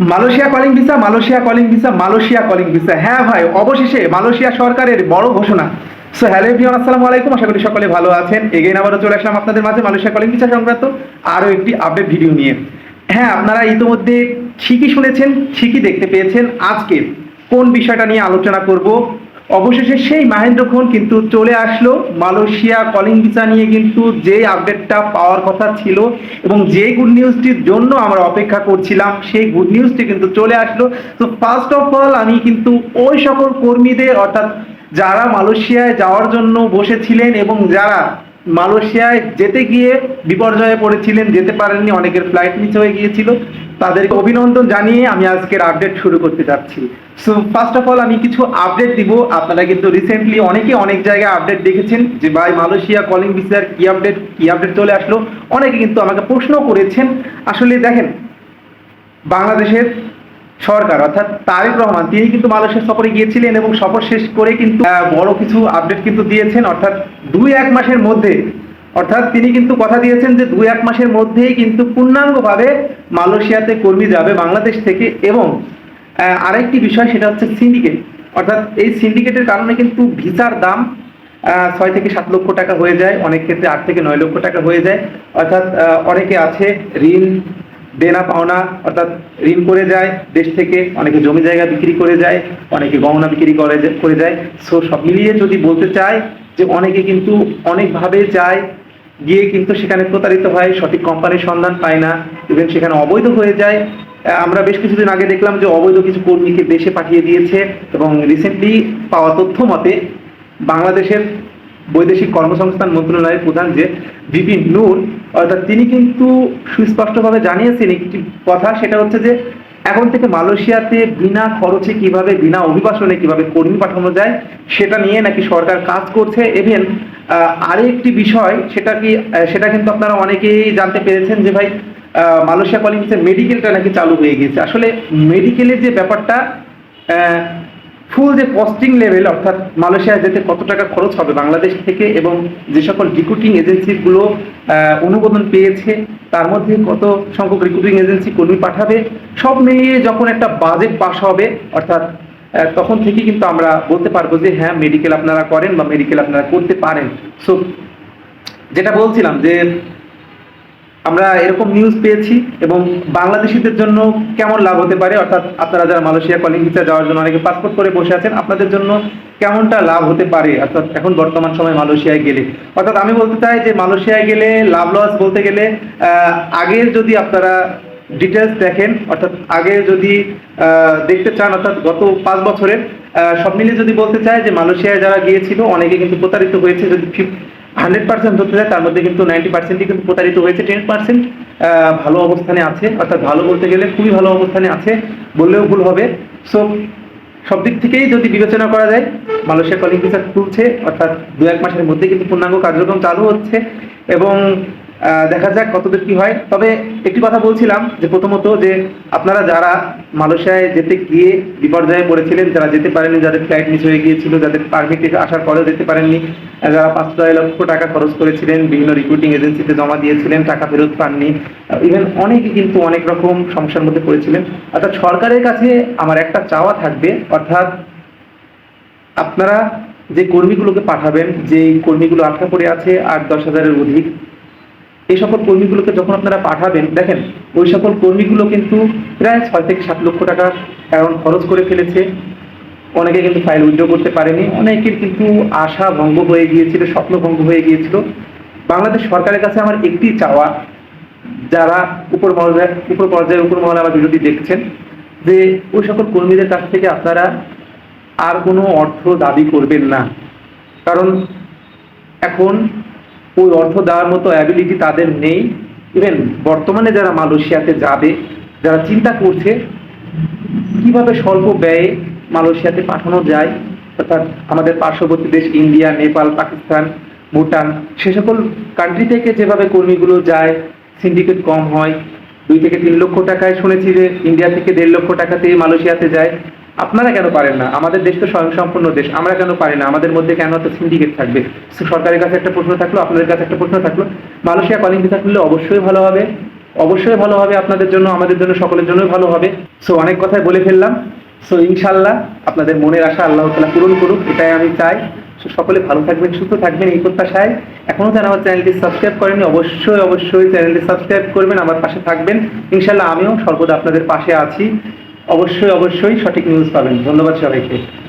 Malaysia calling visa, Malaysia calling visa, Malaysia calling visa. হ্যাঁ ভাই, অবশেষে মালয়েশিয়া সরকারের বড় ঘোষণা। সো হ্যালো এভরিওয়ান, আসসালামু আলাইকুম। আশা করি সকলে ভালো আছেন। এগেইন আবারও চলে আসলাম আপনাদের মাঝে মালয়েশিয়া কলিং ভিসা সংক্রান্ত আরও একটি আপডেট ভিডিও নিয়ে। হ্যাঁ, আপনারা ইতিমধ্যে ঠিকই শুনেছেন, ঠিকই দেখতে পেয়েছেন। আজকে কোন বিষয়টা নিয়ে আলোচনা করব? অবশেষে সেই মাহেন্দ্র খান কিন্তু চলে আসলো মালয়েশিয়া কলিং ভিসা নিয়ে, কিন্তু যে আপডেটটা পাওয়ার কথা ছিল এবং যে গুড নিউজটির জন্য আমরা অপেক্ষা করছিলাম, সেই গুড নিউজটি কিন্তু চলে আসলো। তো ফার্স্ট অফ অল আমি কিন্তু ওই সকল কর্মীদের, অর্থাৎ যারা মালয়েশিয়ায় যাওয়ার জন্য বসেছিলেন এবং যারা মালয়েশিয়ায় যেতে গিয়ে বিপর্যয়ে পড়েছিলেন, যেতে পারেননি, অনেকের ফ্লাইট মিস হয়ে গিয়েছিল, তাদেরকে অভিনন্দন জানিয়ে আমি আজকের আপডেট শুরু করতে যাচ্ছি। সো ফার্স্ট অফ অল আমি কিছু আপডেট দিব। আপনারা কিন্তু রিসেন্টলি অনেকে অনেক জায়গায় আপডেট দেখেছেন যে ভাই মালয়েশিয়া কলিং ভিসার কি আপডেট চলে আসলো। অনেকে কিন্তু আমাকে প্রশ্ন করেছেন। আসলে দেখেন, বাংলাদেশের সরকার অর্থাৎ তারেক রহমান তিনি কিন্তু মালয়েশিয়া সফরে গিয়েছিলেন এবং সফর শেষ করে কিন্তু বড় কিছু আপডেট কিন্তু দিয়েছেন। অর্থাৎ 2-1 মাসের মধ্যে, অর্থাৎ তিনি কিন্তু কথা দিয়েছেন যে 2-1 মাসের মধ্যেই কিন্তু পূর্ণাঙ্গভাবে মালয়েশিয়াতে কর্মী যাবে বাংলাদেশ থেকে। এবং আরেকটি বিষয়, সেটা হচ্ছে সিন্ডিকেট। অর্থাৎ এই সিন্ডিকেটের কারণে কিন্তু ভিসার দাম 6 থেকে 7 লক্ষ টাকা হয়ে যায়, অনেক ক্ষেত্রে 8 থেকে 9 লক্ষ টাকা হয়ে যায়। অর্থাৎ অনেকে আছে ঋণ দেনা পাওনা, অর্থাৎ ঋণ করে যায় দেশ থেকে, অনেকে জমি জায়গা বিক্রি করে যায়, অনেকে গহনা বিক্রি করে যায়। সো সব মিলিয়ে যদি বলতে চাই যে অনেকে কিন্তু অনেকভাবে যায়, গিয়ে কিন্তু সেখানে প্রতারিত হয়, সঠিক কোম্পানির সন্ধান পায় না, ইভেন সেখানে অবৈধ হয়ে যায়। আমরা বেশ কিছুদিন আগে দেখলাম যে অবৈধ কিছু কর্মীকে দেশে পাঠিয়ে দিয়েছে। এবং রিসেন্টলি পাওয়া তথ্য মতে বাংলাদেশের বৈদেশিক কর্মসংস্থান মন্ত্রণালয়ের প্রধান যে ভিপি নূর, অর্থাৎ তিনি কিন্তু সুস্পষ্টভাবে জানিয়েছেন একটি কথা, সেটা হচ্ছে যে এখন থেকে মালয়েশিয়াতে বিনা খরচে কিভাবে, বিনা অভিবাসনে কিভাবে কর্মী পাঠানো যায় সেটা নিয়ে নাকি সরকার কাজ করছে। ইভেন আরেকটি বিষয়, সেটা কিন্তু আপনারা অনেকেই জানতে পেরেছেন যে ভাই মালয়েশিয়া কলিং ভিসা মেডিকেলটা নাকি চালু হয়ে গেছে। আসলে মেডিকেলের যে ব্যাপারটা, ফুল যে কস্টিং লেভেল, অর্থাৎ মালয়েশিয়া যেতে কত টাকা খরচ হবে বাংলাদেশ থেকে এবং যে সকল রিক্রুটিং এজেন্সিগুলো অনুমোদন পেয়েছে তার মধ্যে কত সংখ্যক রিক্রুটিং এজেন্সি কর্মী পাঠাবে, সব মিলিয়ে যখন একটা বাজেট পাস হবে, অর্থাৎ তখন থেকে কিন্তু আমরা বলতে পারবো যে হ্যাঁ মেডিকেল আপনারা করেন বা মেডিকেল আপনারা করতে পারেন। সো যেটা বলছিলাম যে আমরা এরকম নিউজ পেয়েছি এবং বাংলাদেশিদের জন্য কেমন লাভ হতে পারে, অর্থাৎ আপনারা যারা মালয়েশিয়া কলিং ভিসা যাওয়ার জন্য অনেকে পাসপোর্ট করে বসে আছেন, আপনাদের জন্য কেমনটা লাভ হতে পারে, অর্থাৎ এখন বর্তমান সময় মালয়েশিয়ায় গেলে। অর্থাৎ আমি বলতে চাই যে মালয়েশিয়ায় গেলে লাভ লস বলতে গেলে, আগের যদি আপনারা ডিটেলস দেখেন, অর্থাৎ আগে যদি দেখতে চান, অর্থাৎ গত 5 বছরের সব মিলিয়ে যদি বলতে চাই যে মালয়েশিয়ায় যারা গিয়েছিল অনেকে কিন্তু প্রতারিত হয়েছে। যদি 100% ধরতে যায় তার মধ্যে কিন্তু 90%ই কিন্তু প্রতারিত হয়েছে, 10% ভালো অবস্থানে আছে, অর্থাৎ ভালো বলতে গেলে খুবই ভালো অবস্থানে আছে বললেও ভুল হবে। সো সব দিক থেকেই যদি বিবেচনা করা যায়, মালয়েশিয়া কলিং ভিসা খুলছে, অর্থাৎ 2-1 মাসের মধ্যে কিন্তু পূর্ণাঙ্গ কার্যক্রম চালু হচ্ছে এবং দেখা যাক কতদূর কি হয়। তবে একটি কথা বলছিলাম যে প্রথমত যে আপনারা যারা মালয়েশিয়ায় যেতে গিয়ে বিপর্যয়ে পড়েছিলেন, যারা যেতে পারেননি, যাদের ফ্লাইট মিস হয়ে গিয়েছিল, যাদের পারমিট আসার পরেও যেতে পারেননি, যারা 5-6 লক্ষ টাকা খরচ করেছিলেন, বিভিন্ন রিক্রুটিং এজেন্সিতে জমা দিয়েছিলেন, টাকা ফেরত পাননি, ইভেন অনেকে কিন্তু অনেক রকম সমস্যার মধ্যে পড়েছিলেন। অর্থাৎ সরকারের কাছে আমার একটা চাওয়া থাকবে, অর্থাৎ আপনারা যে কর্মীগুলোকে পাঠাবেন, যে কর্মীগুলো আটকা পড়ে আছে 8-10 হাজারের অধিক, এই সকল কর্মীগুলোকে যখন আপনারা পাঠাবেন, দেখেন ওই সকল কর্মীগুলো কিন্তু প্রায় 6 থেকে 7 লক্ষ টাকা এখন খরচ করে ফেলেছে। অনেকে কিন্তু ফাইল উইথড্র করতে পারেনি, অনেকের কিন্তু আশা ভঙ্গ হয়ে গিয়েছিল, স্বপ্ন ভঙ্গ হয়ে গিয়েছিল। বাংলাদেশ সরকারের কাছে আমার একটি চাওয়া, যারা উপর মহলে আমার ভিডিওটি দেখছেন, যে ওই সকল কর্মীদের কাছ থেকে আপনারা আর কোনো অর্থ দাবি করবেন না। কারণ এখন ওই অর্থ দেওয়ার মতো অ্যাবিলিটি তাদের নেই। ইভেন বর্তমানে যারা মালয়েশিয়াতে যাবে, যারা চিন্তা করছে কিভাবে স্বল্প ব্যয়ে মালয়েশিয়াতে পাঠানো যায়, অর্থাৎ আমাদের পার্শ্ববর্তী দেশ ইন্ডিয়া, নেপাল, পাকিস্তান, ভুটান, সে সকল কান্ট্রি থেকে যেভাবে কর্মীগুলো যায়, সিন্ডিকেট কম হয়, 2 থেকে 3 লক্ষ টাকায় শুনেছি যে ইন্ডিয়া থেকে 1.5 লক্ষ টাকাতেই মালয়েশিয়াতে যায়। আপনারা কেন পারেন না? আমাদের দেশ তো স্বয়ংসম্পূর্ণ দেশ, আমরা কেন পারি না? আমাদের মধ্যে কেন এত সিন্ডিকেট থাকবে? সরকারের কাছে একটা প্রশ্ন থাকলো, আপনাদের কাছে একটা প্রশ্ন থাকলো। মালয়েশিয়া কলিং ভিসা খুললে অবশ্যই ভালো হবে। অবশ্যই ভালো হবে আপনাদের জন্য, আমাদের জন্য, সকলের জন্যই ভালো হবে। সো অনেক কথাই বলে ফেললাম। সো ইনশাল্লাহ আপনাদের মনের আশা আল্লাহ তাআলা পূরণ করুক, এটাই আমি চাই। সো সকলে ভালো থাকবেন, সুস্থ থাকবেন এই প্রত্যাশায়। এখনও যারা আমার চ্যানেলটি সাবস্ক্রাইব করেননি অবশ্যই অবশ্যই চ্যানেলটি সাবস্ক্রাইব করবেন, আমার পাশে থাকবেন। ইনশাল্লাহ আমিও সর্বদা আপনাদের পাশে আছি। অবশ্যই অবশ্যই সঠিক নিউজ পাবেন। ধন্যবাদ সবাইকে।